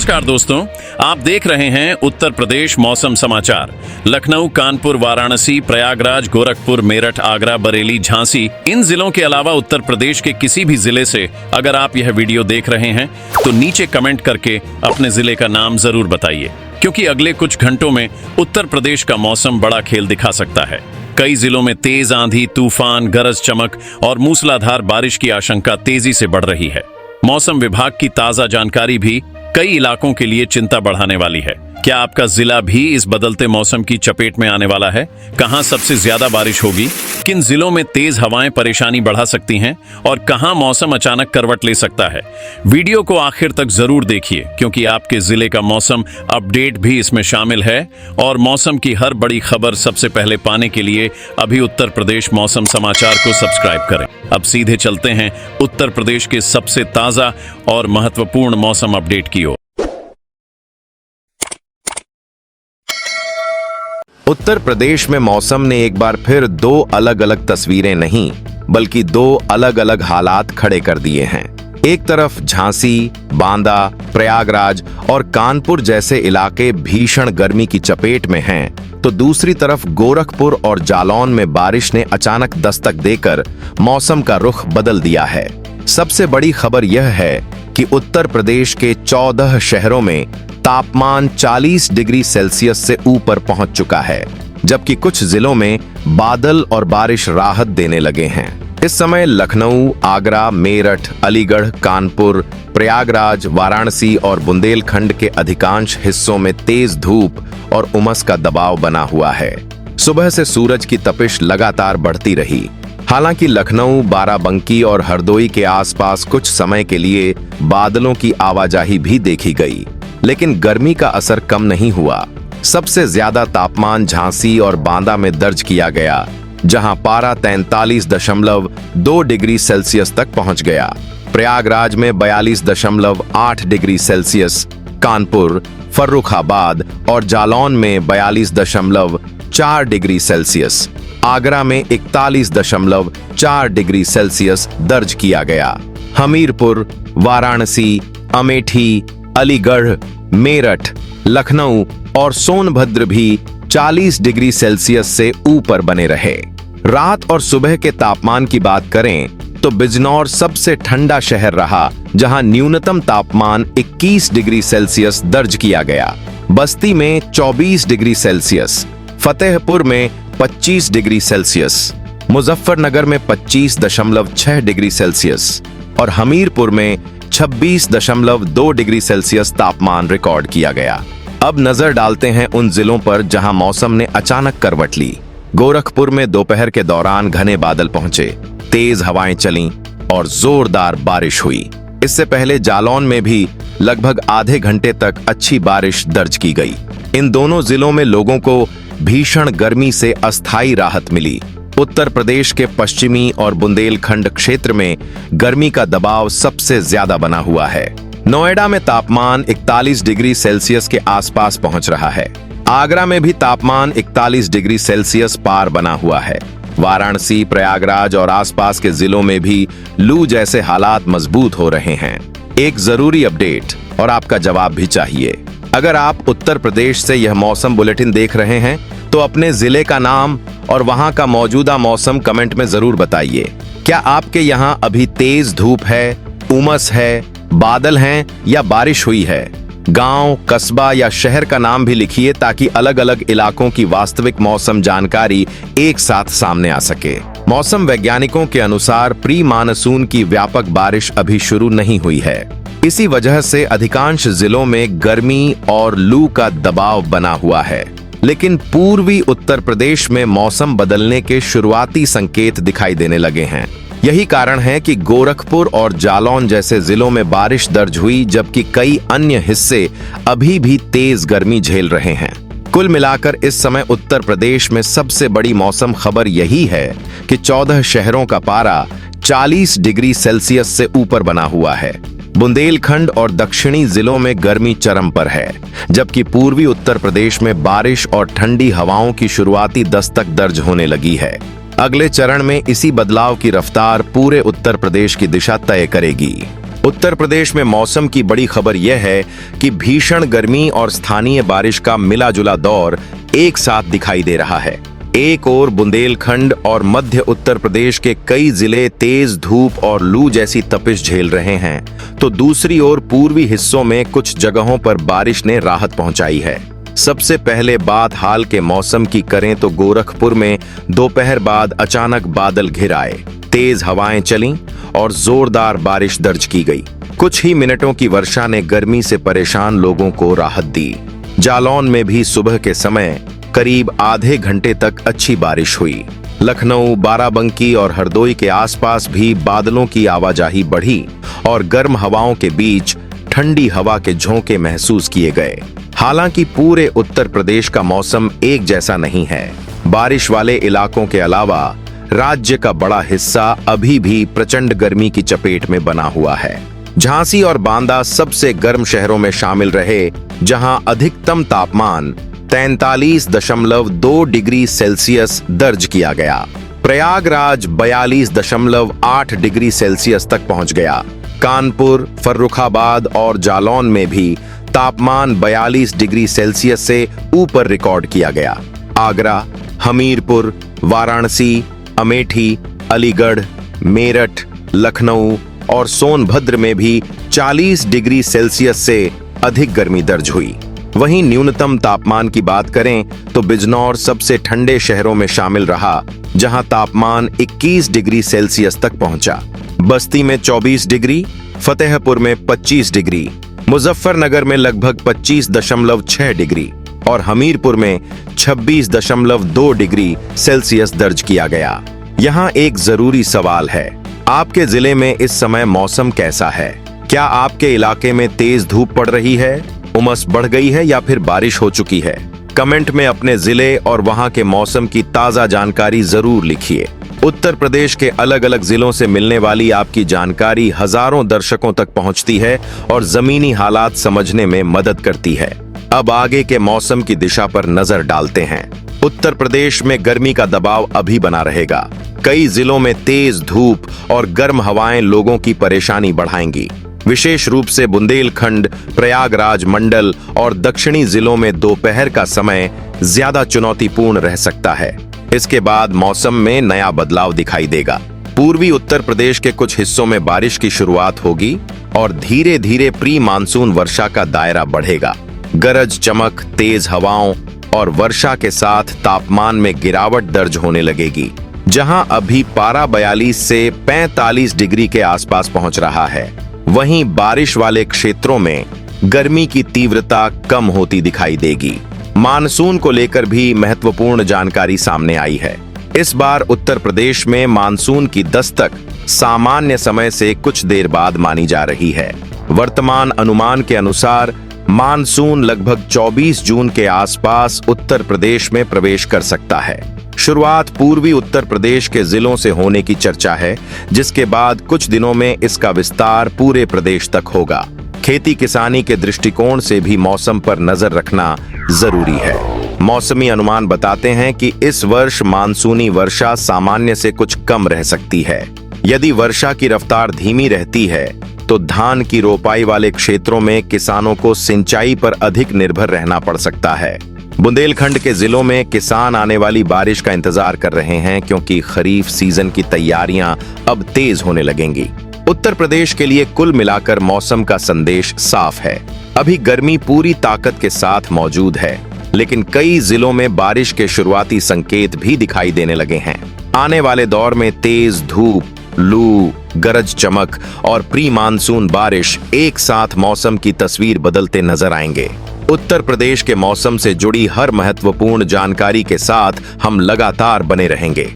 नमस्कार दोस्तों, आप देख रहे हैं उत्तर प्रदेश मौसम समाचार। लखनऊ, कानपुर, वाराणसी, प्रयागराज, गोरखपुर, मेरठ, आगरा, बरेली, झांसी, इन जिलों के अलावा उत्तर प्रदेश के किसी भी जिले से अगर आप यह वीडियो देख रहे हैं तो नीचे कमेंट करके अपने जिले का नाम जरूर बताइए, क्योंकि अगले कुछ घंटों में उत्तर प्रदेश का मौसम बड़ा खेल दिखा सकता है। कई जिलों में तेज आंधी, तूफान, गरज चमक और मूसलाधार बारिश की आशंका तेजी से बढ़ रही है। मौसम विभाग की ताजा जानकारी भी कई इलाकों के लिए चिंता बढ़ाने वाली है। क्या आपका जिला भी इस बदलते मौसम की चपेट में आने वाला है? कहां सबसे ज्यादा बारिश होगी? किन जिलों में तेज हवाएं परेशानी बढ़ा सकती हैं और कहां मौसम अचानक करवट ले सकता है? वीडियो को आखिर तक जरूर देखिए, क्योंकि आपके जिले का मौसम अपडेट भी इसमें शामिल है। और मौसम की हर बड़ी खबर सबसे पहले पाने के लिए अभी उत्तर प्रदेश मौसम समाचार को सब्सक्राइब करें। अब सीधे चलते हैं उत्तर प्रदेश के सबसे ताजा और महत्वपूर्ण मौसम अपडेट की ओर। उत्तर प्रदेश में मौसम ने एक बार फिर दो अलग अलग तस्वीरें नहीं बल्कि दो अलग अलग हालात खड़े कर दिए हैं। एक तरफ झांसी, बांदा, प्रयागराज और कानपुर जैसे इलाके भीषण गर्मी की चपेट में हैं, तो दूसरी तरफ गोरखपुर और जालौन में बारिश ने अचानक दस्तक देकर मौसम का रुख बदल दिया है। सबसे बड़ी खबर यह है कि उत्तर प्रदेश के 14 शहरों में तापमान 40 डिग्री सेल्सियस से ऊपर पहुंच चुका है, जबकि कुछ जिलों में बादल और बारिश राहत देने लगे हैं। इस समय लखनऊ, आगरा, मेरठ, अलीगढ़, कानपुर, प्रयागराज, वाराणसी और बुंदेलखंड के अधिकांश हिस्सों में तेज धूप और उमस का दबाव बना हुआ है। सुबह से सूरज की तपिश लगातार बढ़ती रही। हालांकि लखनऊ, बाराबंकी और हरदोई के आसपास कुछ समय के लिए बादलों की आवाजाही भी देखी गई, लेकिन गर्मी का असर कम नहीं हुआ। सबसे ज्यादा तापमान झांसी और बांदा में दर्ज किया गया, जहां पारा 43.2 डिग्री सेल्सियस तक पहुंच गया। प्रयागराज में 42.8 डिग्री सेल्सियस, कानपुर, फर्रुखाबाद और जालौन में 42.4 डिग्री सेल्सियस, आगरा में 41.4 डिग्री सेल्सियस दर्ज किया गया। हमीरपुर, वाराणसी, अमेठी, अलीगढ़, मेरठ, लखनऊ और सोनभद्र भी 40 डिग्री सेल्सियस से ऊपर बने रहे। रात और सुबह के तापमान की बात करें तो बिजनौर सबसे ठंडा शहर रहा, जहां न्यूनतम तापमान 21 डिग्री सेल्सियस दर्ज किया गया। बस्ती में 24 डिग्री सेल्सियस, फतेहपुर में 25 डिग्री सेल्सियस, मुजफ्फरनगर में 25.6 डिग्री सेल्सियस और हमीरपुर में 26.2 डिग्री सेल्सियस तापमान रिकॉर्ड किया गया। अब नजर डालते हैं उन जिलों पर जहां मौसम ने अचानक करवट ली। गोरखपुर में दोपहर के दौरान घने बादल पहुंचे, तेज हवाएं चलीं और जोरदार बारिश हुई। इससे पहले जालौन में भी लगभग आधे घंटे तक अच्छी बारिश दर्ज की गई। इन दोनों जिलों में लोगों को भीषण गर्मी से अस्थायी राहत मिली। उत्तर प्रदेश के पश्चिमी और बुंदेलखंड क्षेत्र में गर्मी का दबाव सबसे ज्यादा बना हुआ है। नोएडा में तापमान 41 डिग्री सेल्सियस के आसपास पहुंच रहा है। आगरा में भी तापमान 41 डिग्री सेल्सियस पार बना हुआ है। वाराणसी, प्रयागराज और आसपास के जिलों में भी लू जैसे हालात मजबूत हो रहे हैं। एक जरूरी अपडेट और आपका जवाब भी चाहिए। अगर आप उत्तर प्रदेश से यह मौसम बुलेटिन देख रहे हैं तो अपने जिले का नाम और वहां का मौजूदा मौसम कमेंट में जरूर बताइए। क्या आपके यहाँ अभी तेज धूप है, उमस है, बादल हैं या बारिश हुई है? गांव, कस्बा या शहर का नाम भी लिखिए, ताकि अलग अलग इलाकों की वास्तविक मौसम जानकारी एक साथ सामने आ सके। मौसम वैज्ञानिकों के अनुसार प्री मानसून की व्यापक बारिश अभी शुरू नहीं हुई है। इसी वजह से अधिकांश जिलों में गर्मी और लू का दबाव बना हुआ है, लेकिन पूर्वी उत्तर प्रदेश में मौसम बदलने के शुरुआती संकेत दिखाई देने लगे हैं। यही कारण है कि गोरखपुर और जालौन जैसे जिलों में बारिश दर्ज हुई, जबकि कई अन्य हिस्से अभी भी तेज गर्मी झेल रहे हैं। कुल मिलाकर इस समय उत्तर प्रदेश में सबसे बड़ी मौसम खबर यही है कि 14 शहरों का पारा 40 डिग्री सेल्सियस से ऊपर बना हुआ है। बुंदेलखंड और दक्षिणी जिलों में गर्मी चरम पर है, जबकि पूर्वी उत्तर प्रदेश में बारिश और ठंडी हवाओं की शुरुआती दस्तक दर्ज होने लगी है। अगले चरण में इसी बदलाव की रफ्तार पूरे उत्तर प्रदेश की दिशा तय करेगी। उत्तर प्रदेश में मौसम की बड़ी खबर यह है कि भीषण गर्मी और स्थानीय बारिश का मिला-जुला दौर एक साथ दिखाई दे रहा है। एक ओर बुंदेलखंड और मध्य उत्तर प्रदेश के कई जिले तेज धूप और लू जैसी तपिश झेल रहे हैं, तो दूसरी ओर पूर्वी हिस्सों में कुछ जगहों पर बारिश ने राहत पहुंचाई है। सबसे पहले बात हाल के मौसम की करें तो गोरखपुर में दोपहर बाद अचानक बादल घिर आए, तेज हवाएं चलीं और जोरदार बारिश दर्ज की गई। कुछ ही मिनटों की वर्षा ने गर्मी से परेशान लोगों को राहत दी। जालौन में भी सुबह के समय करीब आधे घंटे तक अच्छी बारिश हुई। लखनऊ, बाराबंकी और हरदोई के आसपास भी बादलों की आवाजाही बढ़ी और गर्म हवाओं के बीच ठंडी हवा के झोंके महसूस किए गए। हालांकि पूरे उत्तर प्रदेश का मौसम एक जैसा नहीं है। बारिश वाले इलाकों के अलावा राज्य का बड़ा हिस्सा अभी भी प्रचंड गर्मी की चपेट में बना हुआ है। झांसी और बांदा सबसे गर्म शहरों में शामिल रहे, जहां अधिकतम तापमान 43.2 डिग्री सेल्सियस दर्ज किया गया। प्रयागराज 42.8 डिग्री सेल्सियस तक पहुंच गया। कानपुर, फर्रुखाबाद और जालौन में भी तापमान 42 डिग्री सेल्सियस से ऊपर रिकॉर्ड किया गया। आगरा, हमीरपुर, वाराणसी, अमेठी, अलीगढ़, मेरठ, लखनऊ और सोनभद्र में भी 40 डिग्री सेल्सियस से अधिक गर्मी दर्ज हुई। वहीं न्यूनतम तापमान की बात करें तो बिजनौर सबसे ठंडे शहरों में शामिल रहा, जहां तापमान 21 डिग्री सेल्सियस तक पहुंचा। बस्ती में 24 डिग्री, फतेहपुर में 25 डिग्री, मुजफ्फरनगर में लगभग 25.6 डिग्री और हमीरपुर में 26.2 डिग्री सेल्सियस दर्ज किया गया। यहाँ एक जरूरी सवाल है, आपके जिले में इस समय मौसम कैसा है? क्या आपके इलाके में तेज धूप पड़ रही है, उमस बढ़ गई है या फिर बारिश हो चुकी है? कमेंट में अपने जिले और वहां के मौसम की ताजा जानकारी जरूर लिखिए। उत्तर प्रदेश के अलग अलग जिलों से मिलने वाली आपकी जानकारी हजारों दर्शकों तक पहुंचती है और जमीनी हालात समझने में मदद करती है। अब आगे के मौसम की दिशा पर नजर डालते हैं। उत्तर प्रदेश में गर्मी का दबाव अभी बना रहेगा। कई जिलों में तेज धूप और गर्म हवाएं लोगों की परेशानी बढ़ाएंगी। विशेष रूप से बुंदेलखंड, प्रयागराज मंडल और दक्षिणी जिलों में दोपहर का समय ज्यादा चुनौतीपूर्ण रह सकता है। इसके बाद मौसम में नया बदलाव दिखाई देगा। पूर्वी उत्तर प्रदेश के कुछ हिस्सों में बारिश की शुरुआत होगी और धीरे धीरे प्री मानसून वर्षा का दायरा बढ़ेगा। गरज चमक, तेज हवाओं और वर्षा के साथ तापमान में गिरावट दर्ज होने लगेगी। जहां अभी पारा 42 से 45 डिग्री के आसपास पहुंच रहा है, वहीं बारिश वाले क्षेत्रों में गर्मी की तीव्रता कम होती दिखाई देगी। मानसून को लेकर भी महत्वपूर्ण जानकारी सामने आई है। इस बार उत्तर प्रदेश में मानसून की दस्तक सामान्य समय से कुछ देर बाद मानी जा रही है। वर्तमान अनुमान के अनुसार मानसून लगभग 24 जून के आसपास उत्तर प्रदेश में प्रवेश कर सकता है। शुरुआत पूर्वी उत्तर प्रदेश के जिलों से होने की चर्चा है, जिसके बाद कुछ दिनों में इसका विस्तार पूरे प्रदेश तक होगा। खेती किसानी के दृष्टिकोण से भी मौसम पर नजर रखना जरूरी है। मौसमी अनुमान बताते हैं कि इस वर्ष मानसूनी वर्षा सामान्य से कुछ कम रह सकती है। यदि वर्षा की रफ्तार धीमी रहती है तो धान की रोपाई वाले क्षेत्रों में किसानों को सिंचाई पर अधिक निर्भर रहना पड़ सकता है। बुंदेलखंड के जिलों में किसान आने वाली बारिश का इंतजार कर रहे हैं, क्योंकि खरीफ सीजन की तैयारियां अब तेज होने लगेंगी। उत्तर प्रदेश के लिए कुल मिलाकर मौसम का संदेश साफ है। अभी गर्मी पूरी ताकत के साथ मौजूद है, लेकिन कई जिलों में बारिश के शुरुआती संकेत भी दिखाई देने लगे हैं। आने वाले दौर में तेज धूप, लू, गरज चमक और प्री मानसून बारिश एक साथ मौसम की तस्वीर बदलते नजर आएंगे। उत्तर प्रदेश के मौसम से जुड़ी हर महत्वपूर्ण जानकारी के साथ हम लगातार बने रहेंगे।